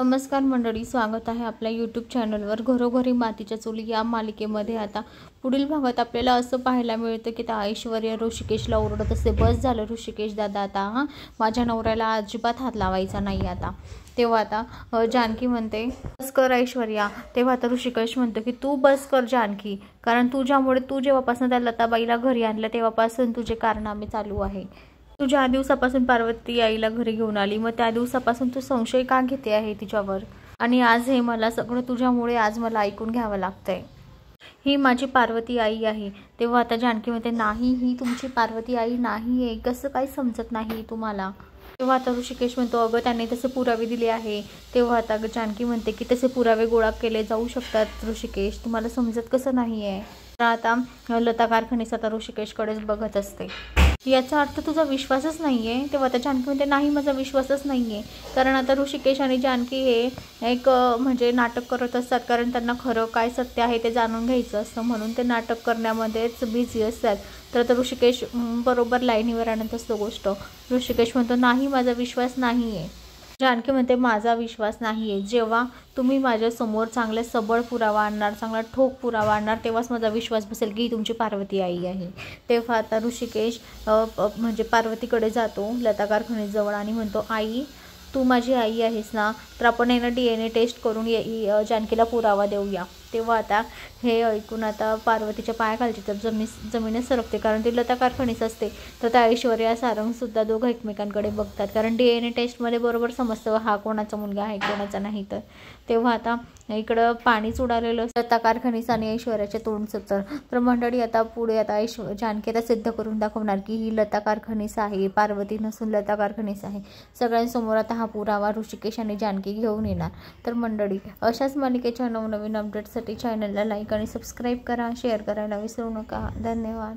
नमस्कार मंडळी, स्वागत आहे आपल्या यूट्यूब चॅनलवर. घरोघरी मातीच्या चुली या मालिकेमध्ये आता पुढील भागात आपल्याला असं पाहायला मिळतं की त्या ऐश्वर्या ऋषिकेशला ओरडत असते, बस झालं ऋषिकेश दादा, आता माझ्या नवऱ्याला अजिबात हात लावायचा नाही आता. तेव्हा आता जानकी म्हणते बस कर ऐश्वर्या. तेव्हा आता ऋषिकेश म्हणतो की तू बस कर जानकी, कारण तू जेव्हापासून त्या लताबाईला घरी आणलं तेव्हापासून तुझे कारनामे चालू आहे. तू ज्या दिवसापासून पार्वती आईला घरी घेऊन आली, मग त्या दिवसापासून तू संशय का घेते आहे तिच्यावर, आणि आज हे मला सगळं तुझ्यामुळे आज मला ऐकून घ्यावं लागतंय. ही माझी पार्वती आई आहे. तेव्हा आता जानकी म्हणते नाही, ही तुमची पार्वती आई नाही आहे, कसं काही समजत नाही तुम्हाला. तेव्हा आता ऋषिकेश म्हणतो अगं त्याने तसे पुरावे दिले आहे. तेव्हा आता जानकी म्हणते की तसे पुरावे गोळा केले जाऊ शकतात ऋषिकेश, तुम्हाला समजत कसं नाही आहे. तर आता लता कारखानीस आता ऋषिकेशकडेच बघत असते. याचा अर्थ तुझा विश्वासच नाही आहे. तेव्हा आता जानकी म्हणते नाही, माझा विश्वासच नाही आहे. कारण आता ऋषिकेश आणि जानकी हे एक म्हणजे नाटक करत असतात, कारण त्यांना खरं काय सत्य आहे ते जाणून घ्यायचं असतं, म्हणून ते नाटक करण्यामध्येच बिझी असतात. तर आता ऋषिकेश बरोबर लाईनीवर आणत असतो गोष्ट. ऋषिकेश म्हणतो नाही, माझा विश्वास नाही आहे. जानकी म्हणते माझा विश्वास नाही आहे. जेव्हा तुम्ही माझ्यासमोर चांगला सबळ पुरावा आणणार, चांगला ठोक पुरावा आणणार, तेव्हाच माझा विश्वास बसेल की ही तुमची पार्वती आई आहे. तेव्हा आता ऋषिकेश म्हणजे पार्वतीकडे जातो लता कारखानीजवळ आणि म्हणतो आई, तू माझी आई आहेस ना, तर आपण DNA टेस्ट करून जानकीला पुरावा देऊया. तेव्हा आता हे ऐकून आता पार्वतीच्या पायाखालची तर जमीनच सरकते, कारण ती लता कारखानीच असते. तर त्या ऐश्वर्या सारंगसुद्धा दोघं एकमेकांकडे बघतात, कारण DNA टेस्टमध्ये बरोबर समजतं हा कोणाचा मुलगा आहे कोणाचा नाही. तेव्हा आता इकडं पाणीच उडालेलं लता कारखानीस आणि ऐश्वर्याच्या तोंडचं. तर मंडळी आता पुढे आता जानकी आता सिद्ध करून दाखवणार की ही लता कारखानीस आहे, पार्वती नसून लता कारखानीस आहे. सगळ्यांसमोर आता हा पुरावा ऋषिकेश आणि जानकी घेऊन येणार. तर मंडळी अशाच मालिकेच्या नवनवीन अपडेट्ससाठी चॅनलला लाईक आणि सबस्क्राईब करा, शेअर करायला विसरू नका. धन्यवाद.